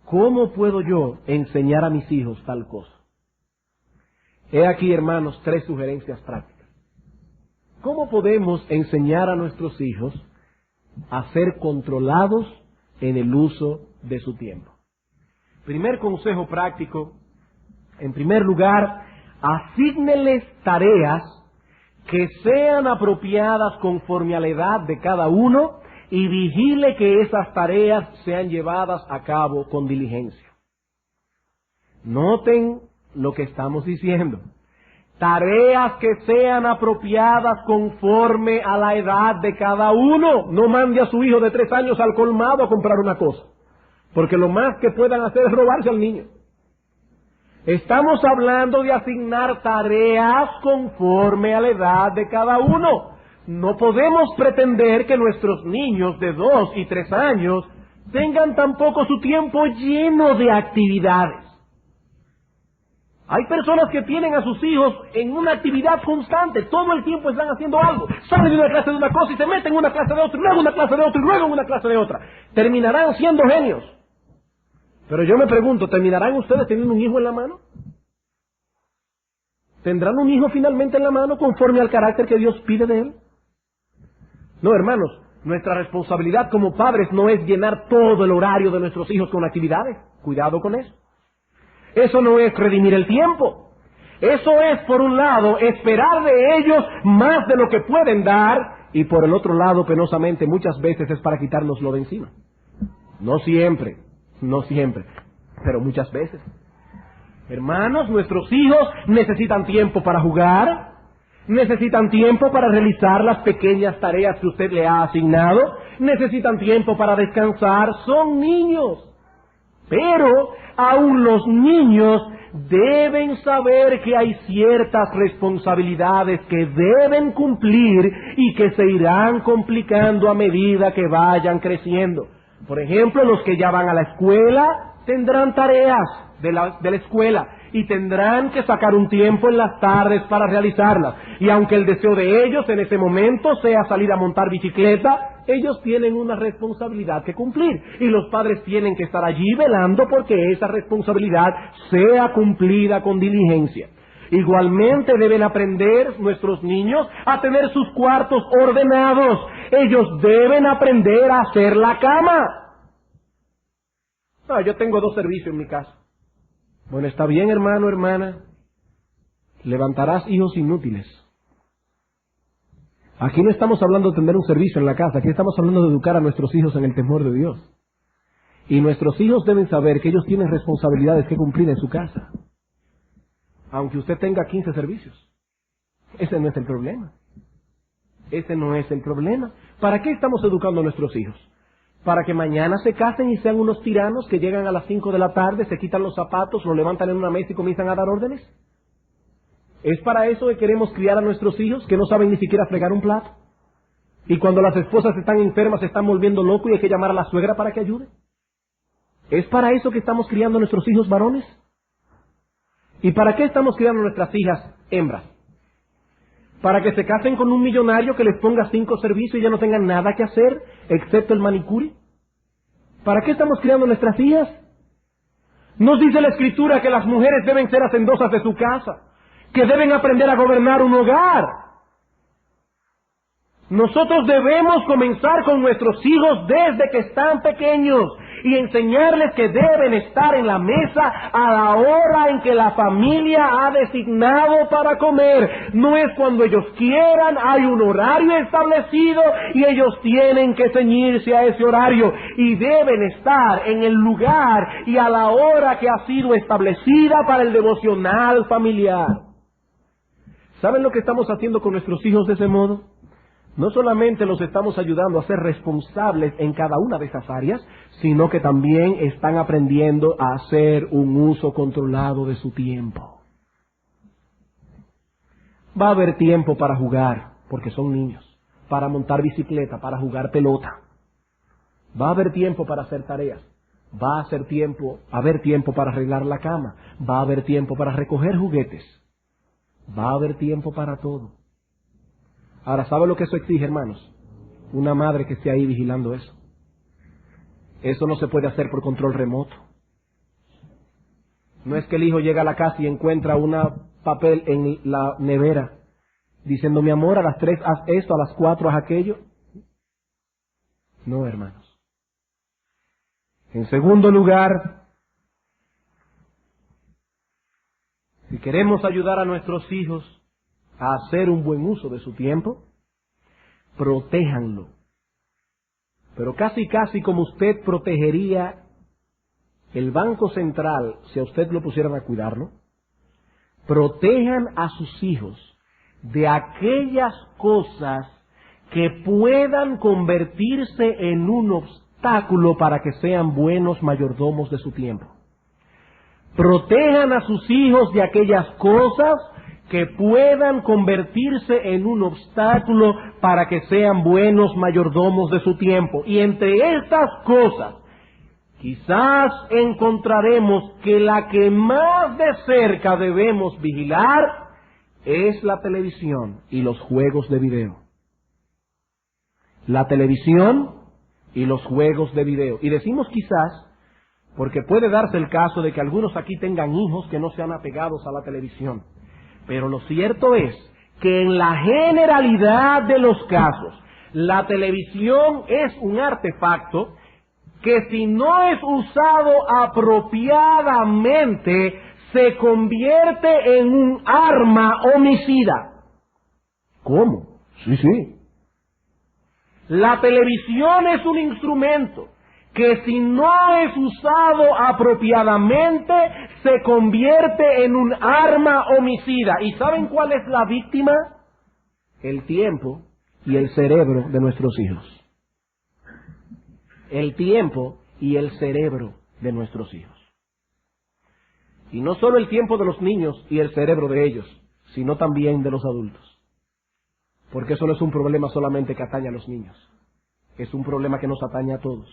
¿Cómo puedo yo enseñar a mis hijos tal cosa? He aquí, hermanos, 3 sugerencias prácticas. ¿Cómo podemos enseñar a nuestros hijos a ser controlados en el uso de su tiempo? Primer consejo práctico, en primer lugar, asígneles tareas que sean apropiadas conforme a la edad de cada uno y vigile que esas tareas sean llevadas a cabo con diligencia. Noten lo que estamos diciendo. Tareas que sean apropiadas conforme a la edad de cada uno. No mande a su hijo de 3 años al colmado a comprar una cosa, porque lo más que puedan hacer es robarse al niño. Estamos hablando de asignar tareas conforme a la edad de cada uno. No podemos pretender que nuestros niños de 2 y 3 años tengan tampoco su tiempo lleno de actividades. Hay personas que tienen a sus hijos en una actividad constante, todo el tiempo están haciendo algo. Salen de una clase de una cosa y se meten en una clase de otra, y luego en una clase de otra, y luego en una clase de otra. Terminarán siendo genios. Pero yo me pregunto, ¿terminarán ustedes teniendo un hijo en la mano? ¿Tendrán un hijo finalmente en la mano conforme al carácter que Dios pide de él? No, hermanos, nuestra responsabilidad como padres no es llenar todo el horario de nuestros hijos con actividades. Cuidado con eso. Eso no es redimir el tiempo. Eso es, por un lado, esperar de ellos más de lo que pueden dar, y por el otro lado, penosamente, muchas veces es para quitárnoslo de encima. No siempre, pero muchas veces. Hermanos, nuestros hijos necesitan tiempo para jugar, necesitan tiempo para realizar las pequeñas tareas que usted le ha asignado, necesitan tiempo para descansar, son niños. Pero aún los niños deben saber que hay ciertas responsabilidades que deben cumplir y que se irán complicando a medida que vayan creciendo. Por ejemplo, los que ya van a la escuela tendrán tareas de la escuela y tendrán que sacar un tiempo en las tardes para realizarlas. Y aunque el deseo de ellos en ese momento sea salir a montar bicicleta, ellos tienen una responsabilidad que cumplir. Y los padres tienen que estar allí velando porque esa responsabilidad sea cumplida con diligencia. Igualmente deben aprender nuestros niños a tener sus cuartos ordenados. Ellos deben aprender a hacer la cama. Yo tengo 2 servicios en mi casa. Bueno, está bien, hermano, hermana. Levantarás hijos inútiles. Aquí no estamos hablando de tener un servicio en la casa. Aquí estamos hablando de educar a nuestros hijos en el temor de Dios. Y nuestros hijos deben saber que ellos tienen responsabilidades que cumplir en su casa. Aunque usted tenga 15 servicios. Ese no es el problema. Ese no es el problema. ¿Para qué estamos educando a nuestros hijos? Para que mañana se casen y sean unos tiranos que llegan a las 5 de la tarde, se quitan los zapatos, lo levantan en una mesa y comienzan a dar órdenes. ¿Es para eso que queremos criar a nuestros hijos que no saben ni siquiera fregar un plato? Y cuando las esposas están enfermas se están volviendo locos y hay que llamar a la suegra para que ayude. ¿Es para eso que estamos criando a nuestros hijos varones? ¿Y para qué estamos criando a nuestras hijas hembras? ¿Para que se casen con un millonario que les ponga 5 servicios y ya no tengan nada que hacer, excepto el manicure? ¿Para qué estamos criando a nuestras hijas? Nos dice la Escritura que las mujeres deben ser hacendosas de su casa, que deben aprender a gobernar un hogar. Nosotros debemos comenzar con nuestros hijos desde que están pequeños y enseñarles que deben estar en la mesa a la hora en que la familia ha designado para comer. No es cuando ellos quieran, hay un horario establecido y ellos tienen que ceñirse a ese horario y deben estar en el lugar y a la hora que ha sido establecida para el devocional familiar. ¿Saben lo que estamos haciendo con nuestros hijos de ese modo? No solamente los estamos ayudando a ser responsables en cada una de esas áreas, sino que también están aprendiendo a hacer un uso controlado de su tiempo. Va a haber tiempo para jugar, porque son niños, para montar bicicleta, para jugar pelota. Va a haber tiempo para hacer tareas. Va a haber tiempo para arreglar la cama. Va a haber tiempo para recoger juguetes. Va a haber tiempo para todo. Ahora, ¿sabe lo que eso exige, hermanos? Una madre que esté ahí vigilando eso. Eso no se puede hacer por control remoto. No es que el hijo llega a la casa y encuentra un papel en la nevera diciendo, mi amor, a las 3 haz esto, a las 4 haz aquello. No, hermanos. En segundo lugar, si queremos ayudar a nuestros hijos a hacer un buen uso de su tiempo, protéjanlo. Pero casi como usted protegería el Banco Central si a usted lo pusieran a cuidarlo, protejan a sus hijos de aquellas cosas que puedan convertirse en un obstáculo para que sean buenos mayordomos de su tiempo. Protejan a sus hijos de aquellas cosas que puedan convertirse en un obstáculo para que sean buenos mayordomos de su tiempo. Y entre estas cosas, quizás encontraremos que la que más de cerca debemos vigilar es la televisión y los juegos de video. La televisión y los juegos de video. Y decimos quizás, porque puede darse el caso de que algunos aquí tengan hijos que no sean apegados a la televisión. Pero lo cierto es que en la generalidad de los casos, la televisión es un artefacto que si no es usado apropiadamente, se convierte en un arma homicida. ¿Cómo? Sí. La televisión es un instrumento que si no es usado apropiadamente, se convierte en un arma homicida. ¿Y saben cuál es la víctima? El tiempo y el cerebro de nuestros hijos. El tiempo y el cerebro de nuestros hijos. Y no solo el tiempo de los niños y el cerebro de ellos, sino también de los adultos. Porque eso no es un problema solamente que atañe a los niños. Es un problema que nos atañe a todos.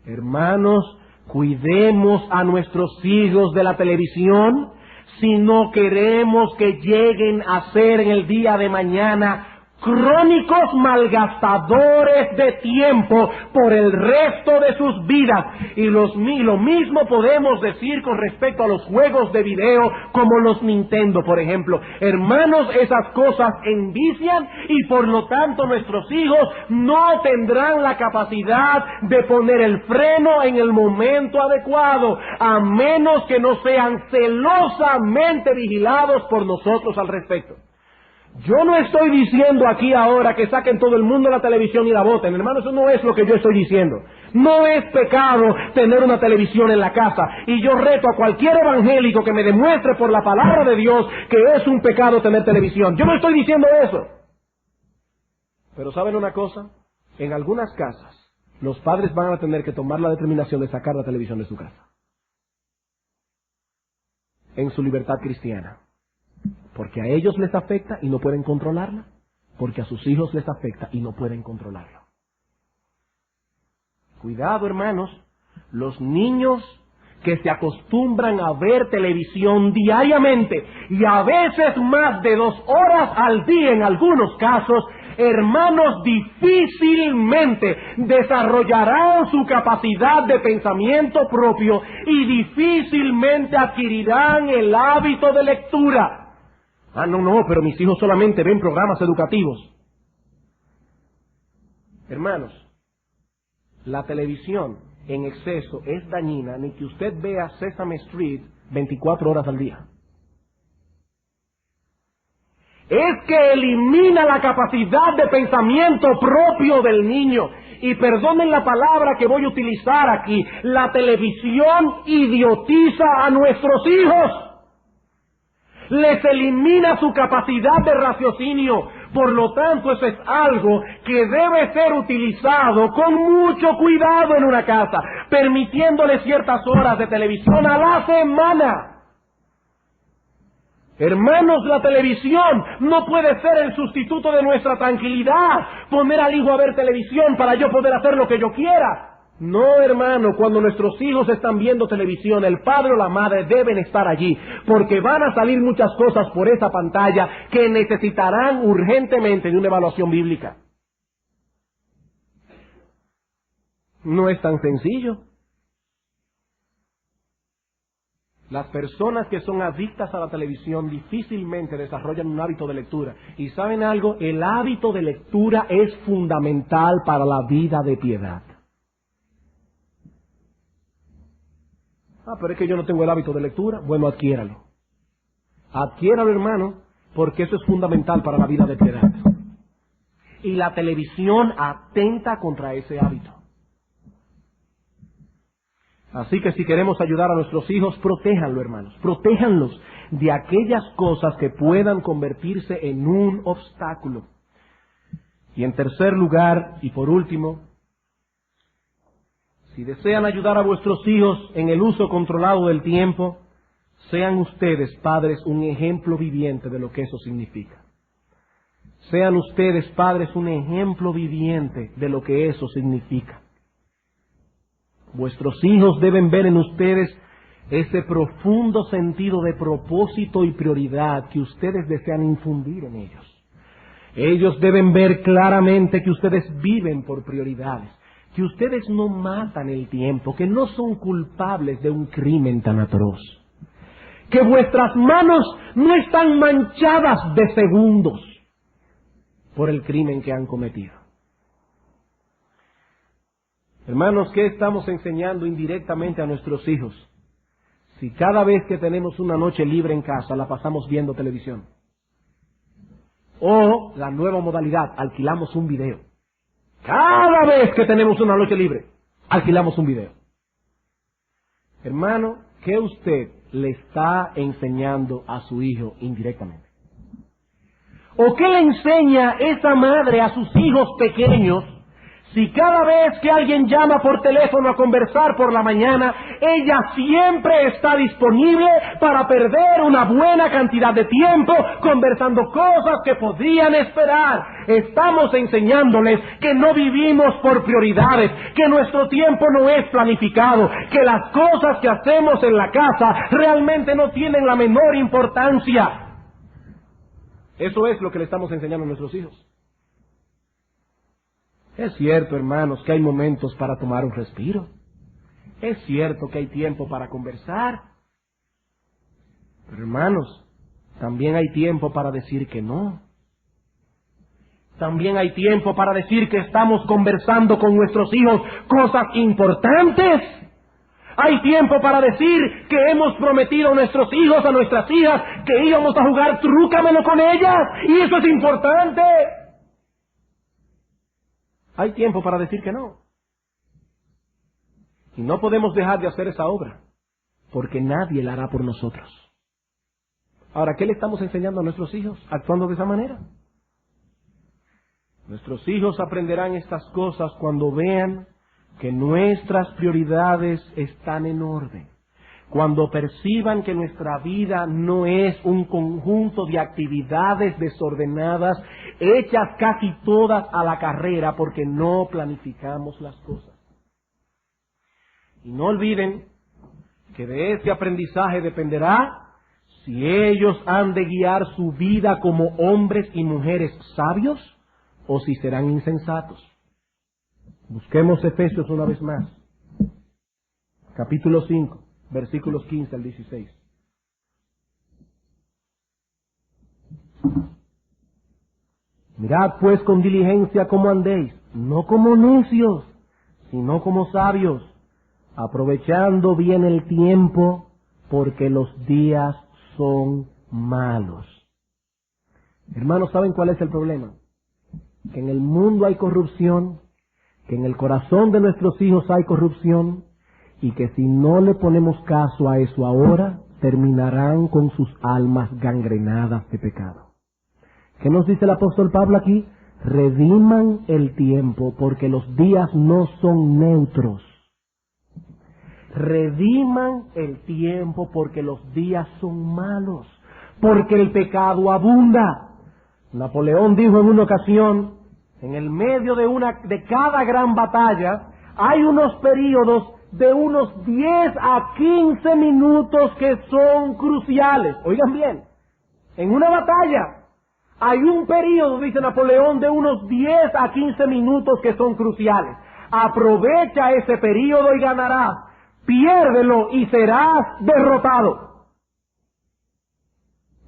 Hermanos, cuidemos a nuestros hijos de la televisión si no queremos que lleguen a ser en el día de mañana crónicos malgastadores de tiempo por el resto de sus vidas. Y lo mismo podemos decir con respecto a los juegos de video como los Nintendo, por ejemplo. Hermanos, esas cosas envician y por lo tanto nuestros hijos no tendrán la capacidad de poner el freno en el momento adecuado, a menos que no sean celosamente vigilados por nosotros al respecto. Yo no estoy diciendo aquí ahora que saquen todo el mundo la televisión y la boten. Hermano, eso no es lo que yo estoy diciendo. No es pecado tener una televisión en la casa. Y yo reto a cualquier evangélico que me demuestre por la palabra de Dios que es un pecado tener televisión. Yo no estoy diciendo eso. Pero ¿saben una cosa? En algunas casas, los padres van a tener que tomar la determinación de sacar la televisión de su casa. En su libertad cristiana. Porque a ellos les afecta y no pueden controlarla. Porque a sus hijos les afecta y no pueden controlarlo. Cuidado, hermanos. Los niños que se acostumbran a ver televisión diariamente y a veces más de 2 horas al día en algunos casos, hermanos, difícilmente desarrollarán su capacidad de pensamiento propio y difícilmente adquirirán el hábito de lectura. Ah, no, pero mis hijos solamente ven programas educativos. Hermanos, la televisión en exceso es dañina, ni que usted vea Sesame Street 24 horas al día. Es que elimina la capacidad de pensamiento propio del niño. Y perdonen la palabra que voy a utilizar aquí, la televisión idiotiza a nuestros hijos. Les elimina su capacidad de raciocinio. Por lo tanto, eso es algo que debe ser utilizado con mucho cuidado en una casa, permitiéndole ciertas horas de televisión a la semana. Hermanos, la televisión no puede ser el sustituto de nuestra tranquilidad. Poner al hijo a ver televisión para yo poder hacer lo que yo quiera. No, hermano, cuando nuestros hijos están viendo televisión, el padre o la madre deben estar allí, porque van a salir muchas cosas por esa pantalla que necesitarán urgentemente de una evaluación bíblica. No es tan sencillo. Las personas que son adictas a la televisión difícilmente desarrollan un hábito de lectura. ¿Y saben algo? El hábito de lectura es fundamental para la vida de piedad. Ah, pero es que yo no tengo el hábito de lectura. Bueno, adquiéralo. Adquiéralo, hermano, porque eso es fundamental para la vida de piedad. Y la televisión atenta contra ese hábito. Así que si queremos ayudar a nuestros hijos, protéjanlo, hermanos. Protéjanlos de aquellas cosas que puedan convertirse en un obstáculo. Y en tercer lugar, y por último, si desean ayudar a vuestros hijos en el uso controlado del tiempo, sean ustedes, padres, un ejemplo viviente de lo que eso significa. Sean ustedes, padres, un ejemplo viviente de lo que eso significa. Vuestros hijos deben ver en ustedes ese profundo sentido de propósito y prioridad que ustedes desean infundir en ellos. Ellos deben ver claramente que ustedes viven por prioridades, que ustedes no matan el tiempo, que no son culpables de un crimen tan atroz, que vuestras manos no están manchadas de segundos por el crimen que han cometido. Hermanos, ¿qué estamos enseñando indirectamente a nuestros hijos? Si cada vez que tenemos una noche libre en casa la pasamos viendo televisión. O la nueva modalidad, alquilamos un video. Cada vez que tenemos una noche libre, alquilamos un video. Hermano, ¿qué usted le está enseñando a su hijo indirectamente? ¿O qué le enseña esa madre a sus hijos pequeños Si cada vez que alguien llama por teléfono a conversar por la mañana, ella siempre está disponible para perder una buena cantidad de tiempo conversando cosas que podrían esperar, estamos enseñándoles que no vivimos por prioridades, que nuestro tiempo no es planificado, que las cosas que hacemos en la casa realmente no tienen la menor importancia. Eso es lo que le estamos enseñando a nuestros hijos. Es cierto, hermanos, que hay momentos para tomar un respiro. Es cierto que hay tiempo para conversar. Pero, hermanos, también hay tiempo para decir que no. También hay tiempo para decir que estamos conversando con nuestros hijos cosas importantes. Hay tiempo para decir que hemos prometido a nuestros hijos, a nuestras hijas, que íbamos a jugar trúcamelo con ellas. Y eso es importante. Hay tiempo para decir que no. Y no podemos dejar de hacer esa obra, porque nadie la hará por nosotros. Ahora, ¿qué le estamos enseñando a nuestros hijos actuando de esa manera? Nuestros hijos aprenderán estas cosas cuando vean que nuestras prioridades están en orden. Cuando perciban que nuestra vida no es un conjunto de actividades desordenadas, hechas casi todas a la carrera porque no planificamos las cosas. Y no olviden que de ese aprendizaje dependerá si ellos han de guiar su vida como hombres y mujeres sabios o si serán insensatos. Busquemos Efesios una vez más. Capítulo 5. Versículos 15 al 16. Mirad pues con diligencia cómo andéis, no como necios, sino como sabios, aprovechando bien el tiempo, porque los días son malos. Hermanos, ¿saben cuál es el problema? Que en el mundo hay corrupción, que en el corazón de nuestros hijos hay corrupción, y que si no le ponemos caso a eso ahora, terminarán con sus almas gangrenadas de pecado. ¿Qué nos dice el apóstol Pablo aquí? Rediman el tiempo, porque los días no son neutros. Rediman el tiempo, porque los días son malos, porque el pecado abunda. Napoleón dijo en una ocasión, en el medio de cada gran batalla, hay unos períodos de unos 10 a 15 minutos que son cruciales. Oigan bien, en una batalla hay un período, dice Napoleón, de unos 10 a 15 minutos que son cruciales. Aprovecha ese período y ganarás. Piérdelo y serás derrotado.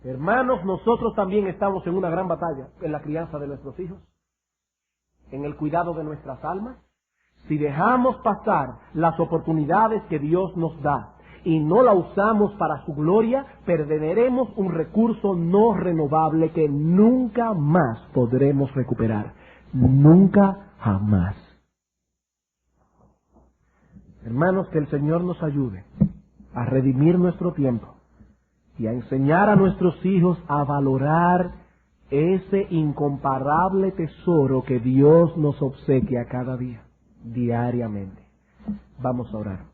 Hermanos, nosotros también estamos en una gran batalla en la crianza de nuestros hijos, en el cuidado de nuestras almas. Si dejamos pasar las oportunidades que Dios nos da y no la usamos para su gloria, perderemos un recurso no renovable que nunca más podremos recuperar. Nunca jamás. Hermanos, que el Señor nos ayude a redimir nuestro tiempo y a enseñar a nuestros hijos a valorar ese incomparable tesoro que Dios nos obsequia cada día, diariamente. Vamos a orar.